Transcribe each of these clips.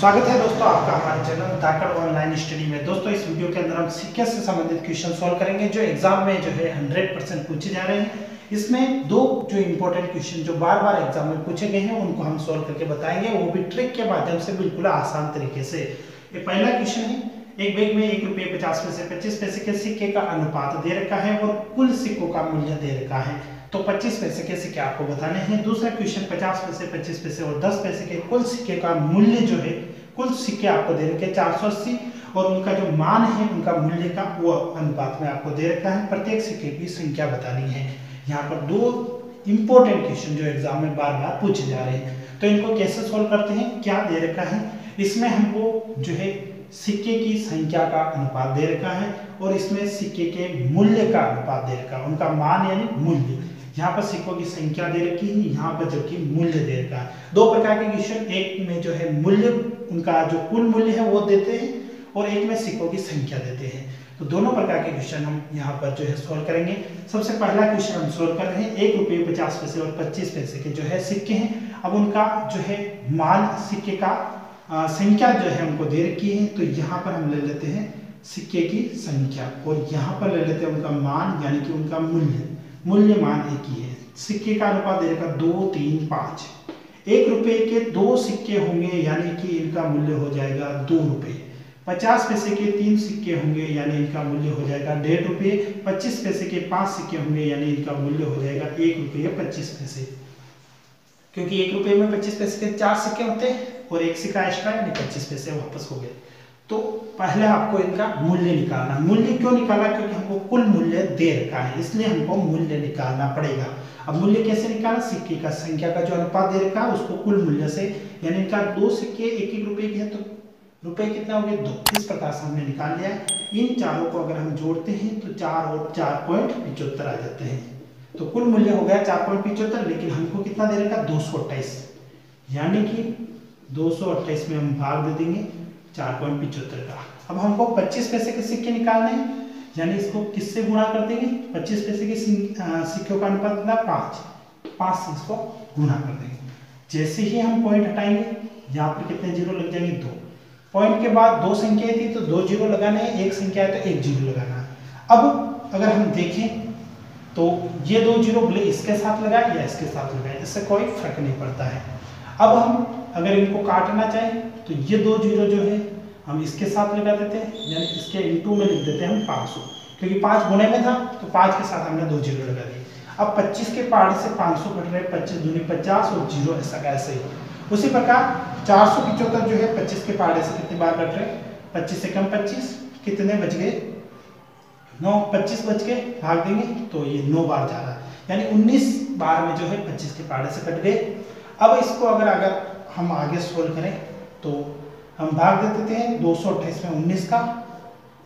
स्वागत है दोस्तों आपका हमारे चैनल धाकड़ ऑनलाइन स्टडी में। दोस्तों इस वीडियो के अंदर हम सिक्के से संबंधित क्वेश्चन सॉल्व करेंगे जो एग्जाम में जो है 100% पूछे जा रहे हैं। इसमें दो जो इंपॉर्टेंट क्वेश्चन जो बार बार एग्जाम में पूछे गए हैं उनको हम सॉल्व करके बताएंगे, वो भी ट्रिक के माध्यम से बिल्कुल आसान तरीके से। ये पहला क्वेश्चन है, एक बैग में ₹1.50 25 पैसे के सिक्के का अनुपात दे रखा है और कुल सिक्कों का मूल्य दे रखा है, तो 25 पैसे के सिक्के आपको बताने हैं। दूसरा क्वेश्चन 50 पैसे 25 पैसे और 10 पैसे के कुल सिक्के का मूल्य जो है, कुल सिक्के आपको दे रखे 480 और उनका जो मान है उनका मूल्य का वो अनुपात में आपको दे रखा है। प्रत्येक सिक्के की संख्या बतानी है। यहाँ पर दो इंपॉर्टेंट क्वेश्चन जो एग्जाम में बार बार पूछे जा रहे हैं, तो इनको कैसे सोल्व करते हैं, क्या दे रखा है। इसमें हमको जो है सिक्के की संख्या का अनुपात दे रखा है और इसमें सिक्के के मूल्य का अनुपात दे रखा है, उनका मान यानी मूल्य। यहाँ पर सिक्कों की संख्या दे रखी है, यहाँ पर जबकि मूल्य दे रखा है। दो प्रकार के क्वेश्चन, एक में जो है मूल्य, उनका जो कुल मूल्य है वो देते हैं और एक में सिक्कों की संख्या देते हैं। तो दोनों प्रकार के क्वेश्चन हम यहाँ पर जो है सोल्व करेंगे। सबसे पहला क्वेश्चन हम सोल्व कर रहे हैं, ₹1.50 और 25 पैसे के जो है सिक्के हैं। अब उनका जो है मान, सिक्के का संख्या जो है हमको दे रखी है, तो यहाँ पर हम ले लेते हैं सिक्के की संख्या और यहाँ पर ले लेते हैं उनका मान यानी कि उनका मूल्य। मूल्य मान एक ही है। सिक्के का अनुपात दे रखा 2, 3, 5। ₹1 के 2 सिक्के होंगे यानी कि इनका मूल्य हो जाएगा ₹2। 50 पैसे के 3 सिक्के होंगे यानी इनका मूल्य हो जाएगा ₹1.5। 25 पैसे के 5 सिक्के होंगे यानी इनका मूल्य हो जाएगा ₹1.25, क्योंकि ₹1 में 25 पैसे के 4 सिक्के होते हैं और एक सिक्का एक्स्ट्रा यानी 25 पैसे वापस हो गए। तो पहले आपको इनका मूल्य निकालना। मूल्य क्यों निकाला, क्योंकि हमको कुल मूल्य दे रखा है, इसलिए हमको मूल्य निकालना पड़ेगा। अब मूल्य कैसे निकालना, सिक्के का संख्या का जो अनुपात दे रखा है उसको कुल मूल्य से, यानी इनका 2 सिक्के ₹1 के हैं तो रुपए कितना हो गए 2। इस प्रकार से हमने निकाल लिया। इन चारों को अगर हम जोड़ते हैं तो 4 और 4.75 आ जाते हैं, तो कुल मूल्य हो गया 4.75। लेकिन हमको कितना दे रखा 228, यानी कि 228 में हम भाग दे देंगे 4.75 का। अब हमको 25 पैसे के सिक्के निकालने हैं, यानी इसको किससे गुणा कर देंगे, 25 पैसे के सिक्कों का अनुपात कितना 5 से इसको गुणा कर देंगे। जैसे ही हम पॉइंट हटाएंगे, यहाँ पर कितने जीरो लग जाएंगे 2। पॉइंट के बाद 2 संख्याएं थी तो 2 जीरो लगाने हैं, 1 संख्या है तो 1 जीरो लगाना है। अब अगर हम देखें तो ये 2 जीरो बोले इसके साथ लगाए या इसके साथ लगाए, इससे कोई फर्क नहीं पड़ता है। अब हम अगर इनको काटना चाहें तो ये 2 जीरो जो है हम इसके साथ लगा देते हैं, यानी इसके इनटू में लिख देते हैं हम 500, क्योंकि 5 गुणे में था तो 5 के साथ हमने 2 जीरो लगा दिए। अब 25 के पहाड़े से 500 कट रहे, 25 दूनी 50 और जीरो ऐसा कैसे ही। उसी प्रकार 475 जो है 25 के पहाड़े से कितने बार कट रहे, 25 से कम 25, कितने बच गए 9, 25 बच गए, भाग देंगे तो ये 9 बार जा रहा है, यानी 19 बार में जो है 25 के पहाड़े से कट गए। अब इसको अगर हम आगे सोल्व करें तो हम भाग दे देते हैं 228 में 19 का,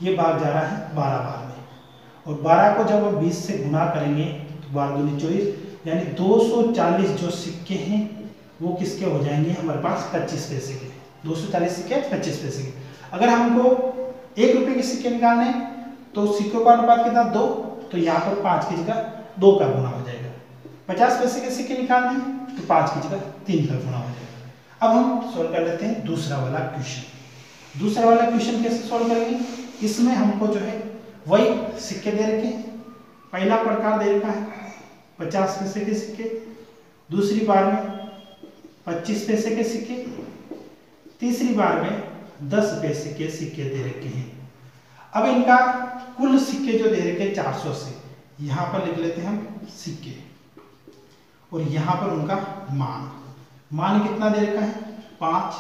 ये भाग जा रहा है 12 बार में, और 12 को जब हम 20 से गुणा करेंगे तो 12 दूनी 24, यानी 240 जो सिक्के हैं वो किसके हो जाएंगे हमारे पास 25 पैसे के। 240 सिक्के 25 पैसे के। अगर हमको ₹1 के सिक्के निकालने हैं तो सिक्कों का अनुपात कितना 2, तो यहाँ पर 5 की जगह 2 का गुना हो जाएगा। 50 पैसे के सिक्के निकालने हैं तो 5 की जगह 3 का गुना हो जाएगा। अब हम सोल्व कर लेते हैं दूसरा वाला क्वेश्चन। दूसरा वाला क्वेश्चन कैसे सोल्व करेंगे, इसमें हमको जो है वही सिक्के दे रखे हैं। पहला प्रकार दे रखा है 50 पैसे के सिक्के, दूसरी बार में 25 पैसे के सिक्के, तीसरी बार में 10 पैसे के सिक्के दे रखे हैं। अब इनका कुल सिक्के जो दे रखे 480, यहाँ पर लिख लेते हैं हम सिक्के और यहाँ पर उनका मान कितना दे रखा है 5,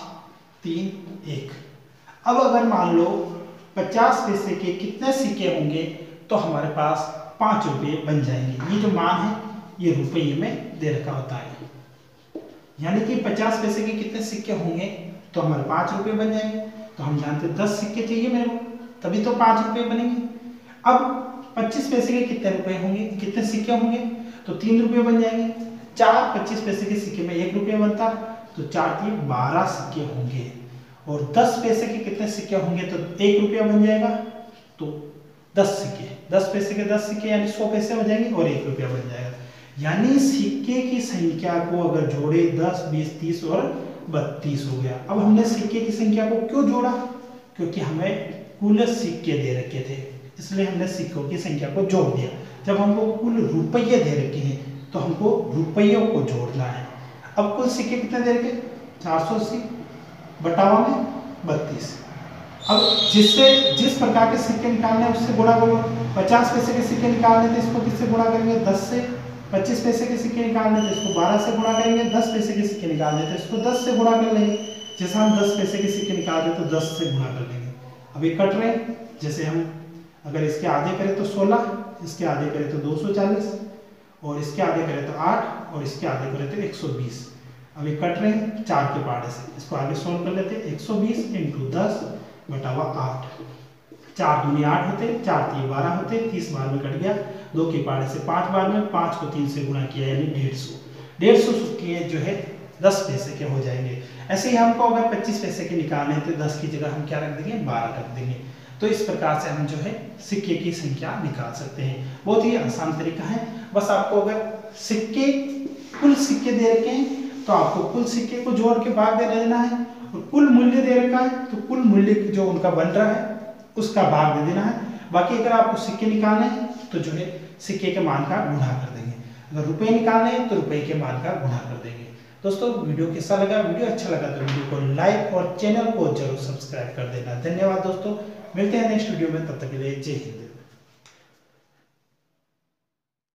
3, 1। अब अगर मान लो 50 पैसे के कितने सिक्के होंगे तो हमारे पास ₹5 बन जाएंगे। ये जो मान है ये रुपये में दे रखा होता है, यानी कि 50 पैसे के कितने सिक्के होंगे तो हमारे ₹5 बन जाएंगे। तो हम जानते हैं 10 सिक्के चाहिए मेरे को, तभी तो ₹5 बनेंगे। अब 25 पैसे के कितने रुपए होंगे, कितने सिक्के होंगे तो ₹3 बन जाएंगे। 25 पैसे के सिक्के में ₹1 बनता, तो 4 के 12 सिक्के होंगे। और 10 पैसे के कितने सिक्के होंगे तो ₹1 बन जाएगा, तो 10 सिक्के, 10 पैसे के 10 सिक्के यानी 100 पैसे हो जाएंगे और ₹1 बन जाएगा। यानी सिक्के की संख्या को अगर जोड़े 10, 20, 30 और 32 हो गया। अब हमने सिक्के की संख्या को क्यों जोड़ा, क्योंकि हमें कुल सिक्के दे रखे थे, इसलिए हमने सिक्कों की संख्या को जोड़ दिया। जब हमको कुल रुपये दे रखे हैं तो हमको रुपयों को जोड़ना है। अब कुल सिक्के कितने दे रखे, 480 बटावा में 32। अब जिस प्रकार के सिक्के निकालने हैं उससे गुणा करो। 50 पैसे के सिक्के निकालने थे, इसको किससे गुणा करेंगे, 10 से। 25 पैसे के सिक्के निकालने थे, इसको 12 से गुणा करेंगे। 10 पैसे के सिक्के निकालने थे, इसको 10 से गुणा कर लेंगे। जैसे हम 10 पैसे के सिक्के निकालते तो 10 से गुणा कर लेंगे। अब ये कट रहे हैं, जैसे हम अगर इसके आधे करें तो 16, इसके आधे करें तो 240, और इसके आधे करें तो 8, और इसके आधे करें तो 120। अब ये कट रहे हैं 4 के पाड़े से, इसको आगे सोल्व कर लेते हैं। 120 × 10 बटावा 8, 4 दूनी 8 होते, 4 3 12 होते, 30 बार में कट गया। 2 के पाड़े से 5 बार में, 5 को 3 से गुणा किया यानी 150 सिक्के जो है 10 पैसे के हो जाएंगे। ऐसे ही हमको अगर 25 पैसे के निकालने हैं तो 10 की जगह हम क्या रख देंगे, 12 रख देंगे। तो इस प्रकार से हम जो है सिक्के की संख्या निकाल सकते हैं। बहुत ही आसान तरीका है। बस आपको अगर सिक्के कुल सिक्के दे रखे हैं तो आपको कुल सिक्के को जोड़ के भाग दे देना है, और कुल मूल्य दे रखा है तो कुल मूल्य जो उनका बन रहा है उसका भाग दे देना है। बाकी अगर आपको सिक्के निकालने हैं तो जो है सिक्के के मान का गुणा कर देंगे। अगर रुपए निकालने हैं तो रुपए के मान का गुणा कर देंगे। दोस्तों वीडियो कैसा लगा, वीडियो अच्छा लगा तो वीडियो को लाइक और चैनल को जरूर सब्सक्राइब कर देना। धन्यवाद दोस्तों, मिलते हैं नेक्स्ट वीडियो में, तब तक के लिए जय हिंद।